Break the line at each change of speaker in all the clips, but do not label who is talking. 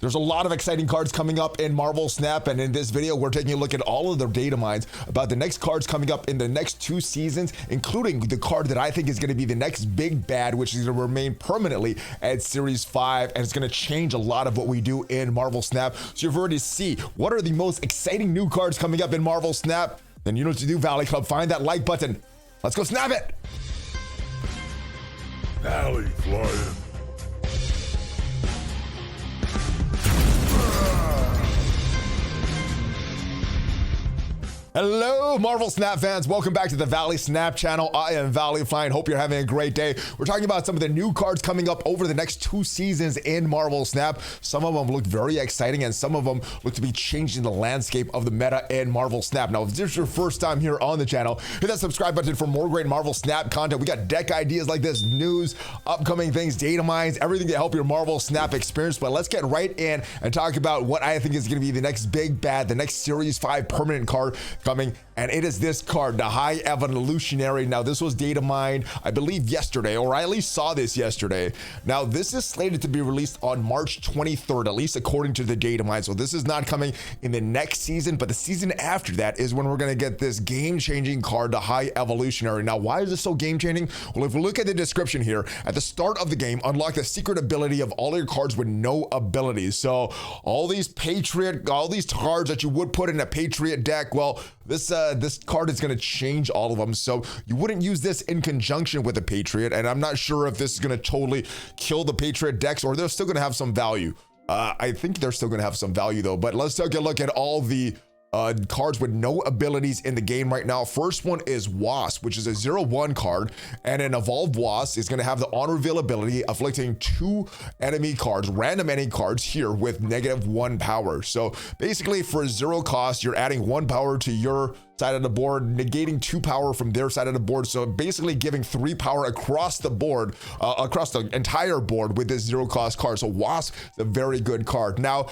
There's a lot of exciting cards coming up in Marvel Snap, and in this video, we're taking a look at all of the data mines about the next cards coming up in the next 2 seasons, including the card that I think is going to be the next big bad, which is going to remain permanently at Series 5, and it's going to change a lot of what we do in Marvel Snap. So you've already see what are the most exciting new cards coming up in Marvel Snap. Then you know what to do, Valley Club. Find that like button. Let's go snap it.
ValleyFlyin.
Hello, Marvel Snap fans. Welcome back to the Valley Snap channel. I am ValleyFlyin. Hope you're having a great day. We're talking about some of the new cards coming up over the next 2 seasons in Marvel Snap. Some of them look very exciting, and some of them look to be changing the landscape of the meta in Marvel Snap. Now, if this is your first time here on the channel, hit that subscribe button for more great Marvel Snap content. We got deck ideas like this, news, upcoming things, data mines, everything to help your Marvel Snap experience. But let's get right in and talk about what I think is going to be the next big bad, the next Series 5 permanent card coming, and it is this card, the High Evolutionary. Now, this was data mined, I believe, yesterday, or I at least saw this yesterday. Now, this is slated to be released on March 23rd, at least according to the data mine. So this is not coming in the next season, but the season after that is when we're going to get this game-changing card, the High Evolutionary. Now, why is this so game-changing? Well, if we look at the description here, at the start of the game, unlock the secret ability of all your cards with no abilities. So all these cards that you would put in a Patriot deck, well, this card is going to change all of them. So you wouldn't use this in conjunction with a Patriot, and I'm not sure if this is going to totally kill the Patriot decks, or they're still going to have some value. I think they're still going to have some value though. But let's take a look at all the cards with no abilities in the game right now. First one is Wasp, which is a 0/1 card, and an evolved Wasp is going to have the on reveal ability, afflicting 2 enemy cards, random enemy cards here with -1 power. So basically, for 0 cost, you're adding 1 power to your side of the board, negating 2 power from their side of the board. So basically giving 3 power across the board, across the entire board with this 0 cost card. So Wasp is a very good card. Now,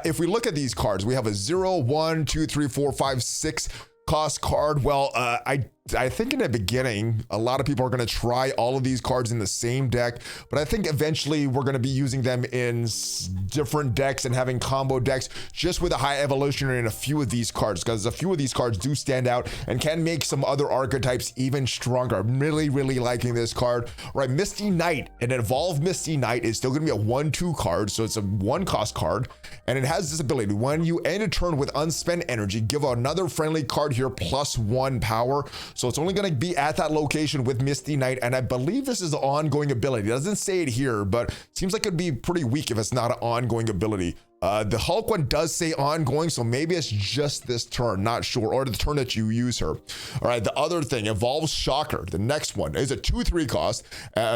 if we look at these cards, we have a 0, 1, 2, 3, 4, 5, 6 cost card. Well, I think in the beginning, a lot of people are going to try all of these cards in the same deck, but I think eventually we're going to be using them in different decks and having combo decks just with a High Evolutionary and a few of these cards, because a few of these cards do stand out and can make some other archetypes even stronger. I'm really liking this card. All right, Misty Knight, an evolved Misty Knight is still going to be a 1/2 card, so it's a 1 cost card, and it has this ability. When you end a turn with unspent energy, give another friendly card here +1 power. So it's only going to be at that location with Misty Knight, and I believe this is the ongoing ability. It doesn't say it here, but it seems like it'd be pretty weak if it's not an ongoing ability. The Hulk one does say ongoing, so maybe it's just this turn, not sure, or the turn that you use her. All right, the other thing, Evolves Shocker. The next one is a 2/3 cost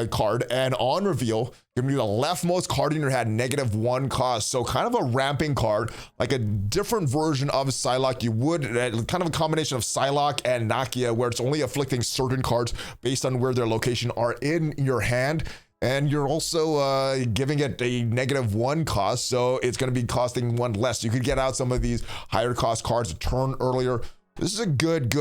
card, and on reveal, you're gonna be the leftmost card in your hand, -1 cost. So kind of a ramping card, like a different version of Psylocke. You would, kind of a combination of Psylocke and Nakia, where it's only afflicting certain cards based on where their location are in your hand. And you're also giving it a -1 cost, so it's going to be costing 1 less. You could get out some of these higher cost cards a turn earlier. This is a good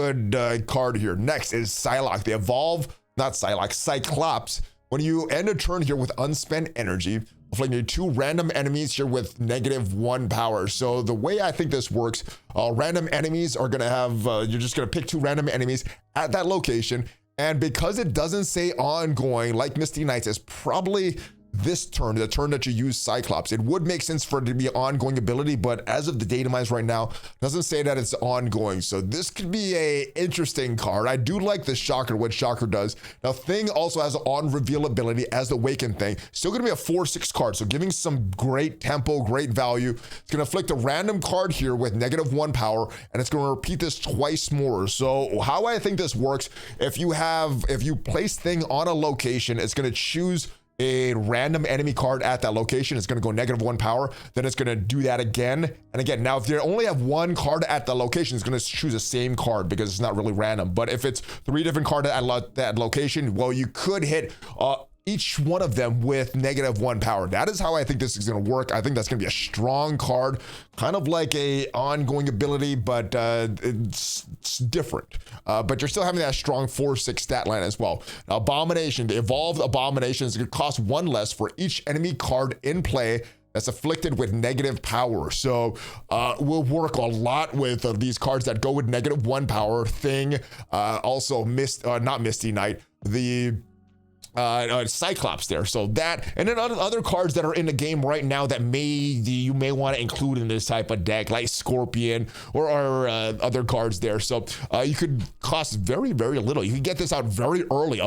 card here. Next is Psylocke, the Cyclops. When you end a turn here with unspent energy, afflicting 2 random enemies here with -1 power. So the way I think this works, random enemies are going to have, you're just going to pick 2 random enemies at that location. And because it doesn't say ongoing, like Misty Knights, it's probably this turn, the turn that you use Cyclops. It would make sense for it to be an ongoing ability, but as of the data mines right now, it doesn't say that it's ongoing. So this could be a interesting card. I do like the Shocker, what Shocker does. Now, Thing also has an on reveal ability as the Awaken Thing. Still gonna be a 4/6 card, so giving some great tempo, great value. It's gonna afflict a random card here with -1 power, and it's gonna repeat this twice more. So how I think this works, if you place Thing on a location, it's gonna choose a random enemy card at that location. It's going to go -1 power. Then it's going to do that again and again. Now, if you only have 1 card at the location, it's going to choose the same card because it's not really random. But if it's 3 different cards at that location, well, you could hit each one of them with -1 power. That is how I think this is going to work. I think that's going to be a strong card, kind of like a ongoing ability, but it's different. But you're still having that strong 4/6 stat line as well. Now, Abomination, the evolved Abomination is going to cost 1 less for each enemy card in play that's afflicted with negative power. So will work a lot with these cards that go with -1 power. Thing, also not Misty Knight, the Cyclops there. So that, and then other cards that are in the game right now that you may want to include in this type of deck, like Scorpion or other cards there. So you could cost very, very little. You can get this out very early,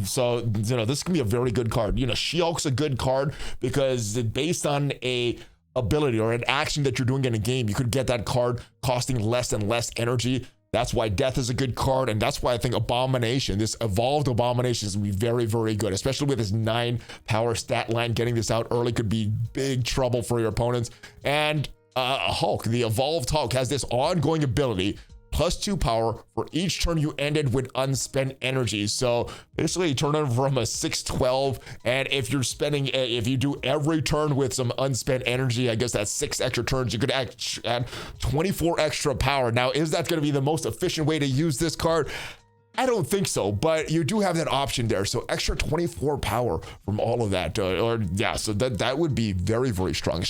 so you know, this can be a very good card. You know, She-Hulk's a good card because based on a ability or an action that you're doing in a game, you could get that card costing less and less energy. That's why Death is a good card, and that's why I think Abomination, this evolved Abomination, is going to be very, very good, especially with his 9 power stat line. Getting this out early could be big trouble for your opponents. And Hulk, the evolved Hulk, has this ongoing ability, +2 power for each turn you ended with unspent energy. So basically you turn it from a 6-12, and if you're spending, if you do every turn with some unspent energy, I guess that's 6 extra turns, you could add 24 extra power. Now, is that going to be the most efficient way to use this card? I don't think so, but you do have that option there. So extra 24 power from all of that, so that would be very, very strong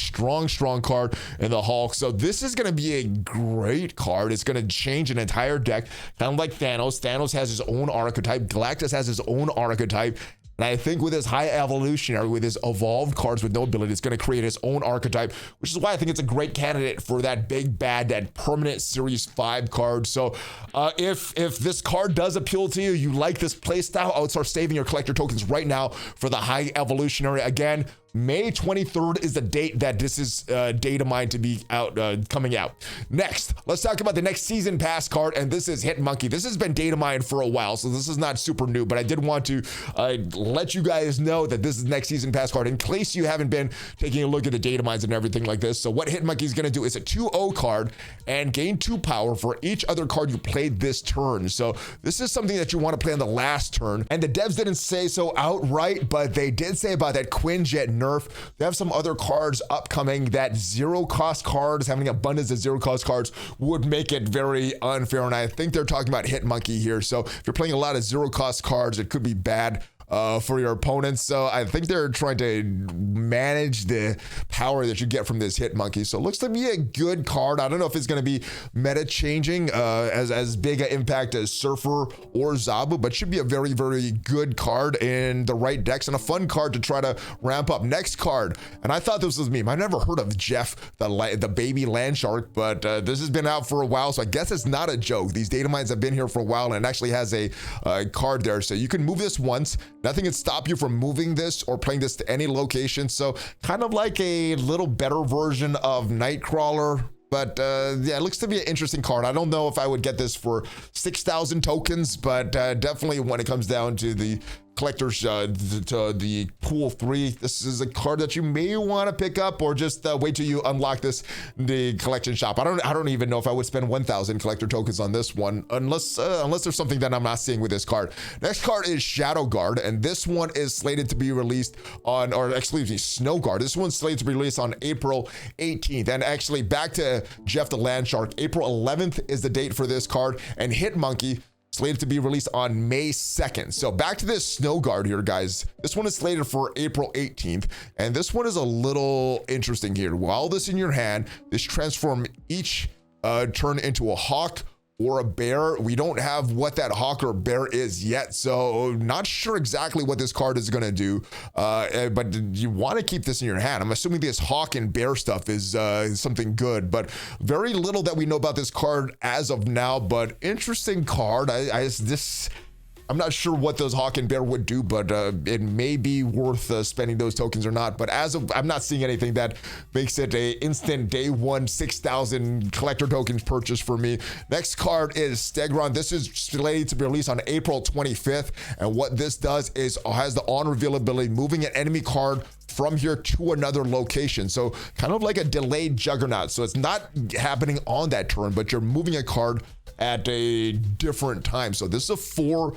card in the Hulk. So this is going to be a great card. It's going to change an entire deck, kind of like Thanos. Thanos has his own archetype. Galactus has his own archetype. And I think with his high evolutionary, with his evolved cards with no ability, it's going to create his own archetype, which is why I think it's a great candidate for that big bad, that permanent Series 5 card. So if this card does appeal to you, you like this playstyle, I would start saving your collector tokens right now for the high evolutionary. Again, May 23rd is the date that this is data mined to be out, coming out. Next, let's talk about the next season pass card, and this is HitMonkey. This has been data mined for a while, so this is not super new, but I did want to let you guys know that this is next season pass card in case you haven't been taking a look at the data mines and everything like this. So what HitMonkey is going to do is a 2-0 card and gain 2 power for each other card you played this turn. So this is something that you want to play on the last turn, and the devs didn't say so outright, but they did say about that Quinjet nerf. They have some other cards upcoming that 0-cost cards, having abundance of 0-cost cards would make it very unfair, and I think they're talking about HitMonkey here. So if you're playing a lot of 0-cost cards, it could be bad for your opponents. So I think they're trying to manage the power that you get from this HitMonkey. So it looks to be a good card. I don't know if it's going to be meta changing as big an impact as Surfer or Zabu, but should be a very, very good card in the right decks and a fun card to try to ramp up. Next card, and I thought this was a meme. I've never heard of Jeff, the baby land shark, but this has been out for a while, so I guess it's not a joke. These data mines have been here for a while, and it actually has a card there. So you can move this once. Nothing can stop you from moving this or playing this to any location. So kind of like a little better version of Nightcrawler. But yeah, it looks to be an interesting card. I don't know if I would get this for 6,000 tokens, but definitely when it comes down to the collectors, to the pool 3, this is a card that you may want to pick up, or just wait till you unlock this in the collection shop. I don't even know if I would spend 1,000 collector tokens on this one, unless there's something that I'm not seeing with this card. Next card is Shadow Guard, and this one is slated to be released on, or excuse me, Snow Guard. This one's slated to be released on April 18th. And actually, back to Jeff the Land Shark, April 11th is the date for this card, and HitMonkey slated to be released on May 2nd. So back to this Snow Guard here, guys. This one is slated for April 18th, and this one is a little interesting here. While this in your hand, this transform each turn into a hawk or a bear. We don't have what that hawk or bear is yet, so not sure exactly what this card is going to do, but you want to keep this in your hand. I'm assuming this hawk and bear stuff is something good, but very little that we know about this card as of now, but interesting card. I'm not sure what those hawk and bear would do, but it may be worth spending those tokens or not. But as of, I'm not seeing anything that makes it a instant day 1 6,000 collector tokens purchase for me. Next card is Stegron. This is slated to be released on April 25th, and what this does is has the on reveal ability, moving an enemy card from here to another location. So kind of like a delayed Juggernaut. So it's not happening on that turn, but you're moving a card at a different time. So this is a 4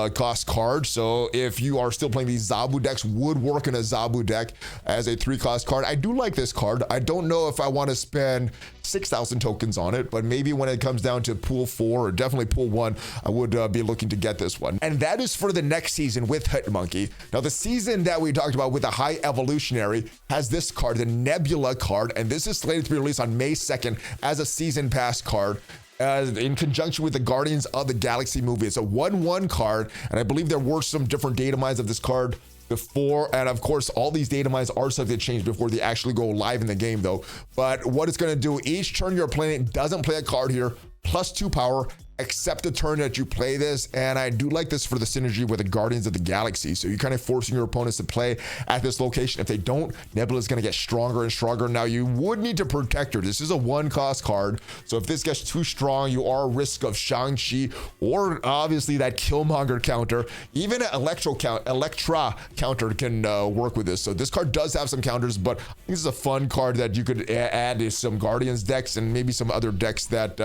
cost card. So if you are still playing these Zabu decks, would work in a Zabu deck as a 3 cost card. I do like this card. I don't know if I want to spend 6,000 tokens on it, but maybe when it comes down to pool 4 or definitely pool 1, I would be looking to get this one. And that is for the next season with HitMonkey. Now the season that we talked about with the High Evolutionary has this card, the Nebula card, and this is slated to be released on May 2nd as a season pass card. In conjunction with the Guardians of the Galaxy movie. It's a 1/1 card, and I believe there were some different data mines of this card before, and of course all these data mines are subject to change before they actually go live in the game though. But what it's going to do, each turn your opponent doesn't play a card here, +2 power, except the turn that you play this. And I do like this for the synergy with the Guardians of the Galaxy. So you're kind of forcing your opponents to play at this location. If they don't, Nebula is going to get stronger and stronger. Now you would need to protect her. This is a 1 cost card. So if this gets too strong, you are at risk of Shang-Chi or obviously that Killmonger counter. Even an Electra counter can work with this. So this card does have some counters, but I think this is a fun card that you could add to some Guardians decks and maybe some other decks that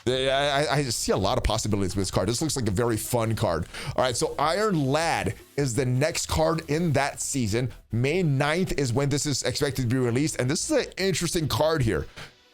I see a lot of possibilities with this card. This looks like a very fun card. All right, so Iron Lad is the next card in that season. May 9th is when this is expected to be released. And this is an interesting card here.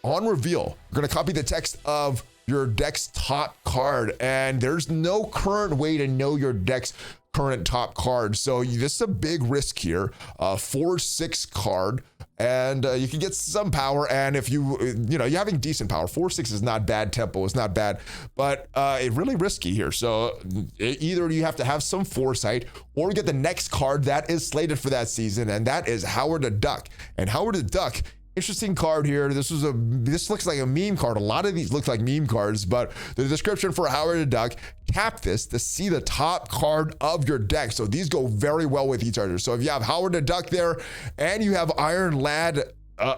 On reveal, we're going to copy the text of your deck's top card. And there's no current way to know your deck's current top card. So this is a big risk here. 4/6 card. And you can get some power, and if you're having decent power, 4/6 is not bad tempo, it's not bad, but it's really risky here. So either you have to have some foresight or get the next card that is slated for that season, and that is Howard the Duck. And Howard the Duck, interesting card here. This looks like a meme card. A lot of these look like meme cards, but the description for Howard the Duck, tap this to see the top card of your deck. So these go very well with each other. So if you have Howard the Duck there and you have Iron Lad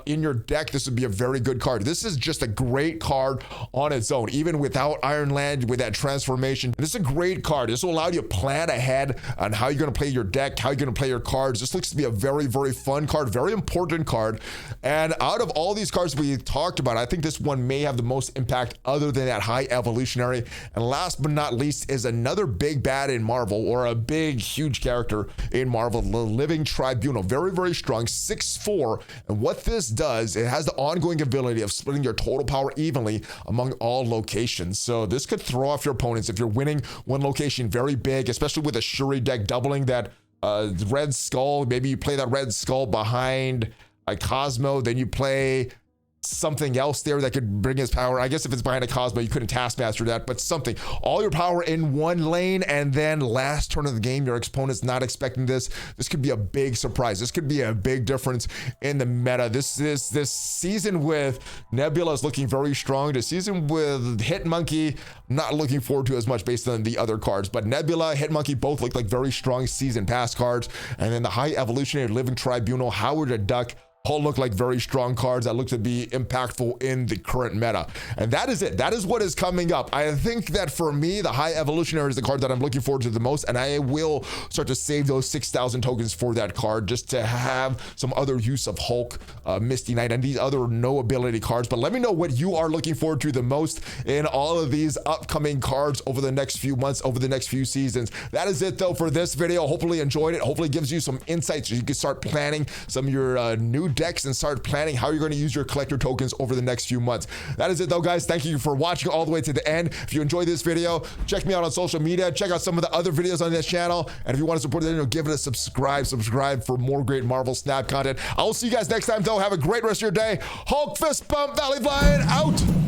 in your deck, this would be a very good card. This is just a great card on its own, even without Iron Land, with that transformation. This is a great card. This will allow you to plan ahead on how you're going to play your deck, how you're going to play your cards. This looks to be a very, very fun card, very important card. And out of all these cards we talked about, I think this one may have the most impact other than that High Evolutionary. And last but not least is another big bad in Marvel, or a big, huge character in Marvel, the Living Tribunal. Very, very strong, 6/4. And what this does, it has the ongoing ability of splitting your total power evenly among all locations. So this could throw off your opponents if you're winning one location very big, especially with a Shuri deck doubling that Red Skull. Maybe you play that Red Skull behind a Cosmo, then you play something else there that could bring his power. I guess if it's behind a Cosmo, you couldn't Taskmaster that, but something. All your power in one lane, and then last turn of the game, your opponent's not expecting this. This could be a big surprise. This could be a big difference in the meta. This season with Nebula is looking very strong. The season with HitMonkey, not looking forward to as much based on the other cards, but Nebula, HitMonkey both look like very strong season pass cards. And then the High Evolutionary, Living Tribunal, Howard the Duck, all look like very strong cards that look to be impactful in the current meta. And that is it. That is what is coming up. I think that for me, the High Evolutionary is the card that I'm looking forward to the most, and I will start to save those 6,000 tokens for that card just to have some other use of Hulk, Misty Knight, and these other no ability cards. But let me know what you are looking forward to the most in all of these upcoming cards over the next few months, over the next few seasons. That is it though for this video. Hopefully you enjoyed it. Hopefully it gives you some insights so you can start planning some of your new decks and start planning how you're going to use your collector tokens over the next few months. That is it though, guys. Thank you for watching all the way to the end. If you enjoyed this video, check me out on social media, check out some of the other videos on this channel, and if you want to support the channel, give it a subscribe for more great Marvel Snap content. I will see you guys next time though. Have a great rest of your day. Hulk fist bump, ValleyFlyin out.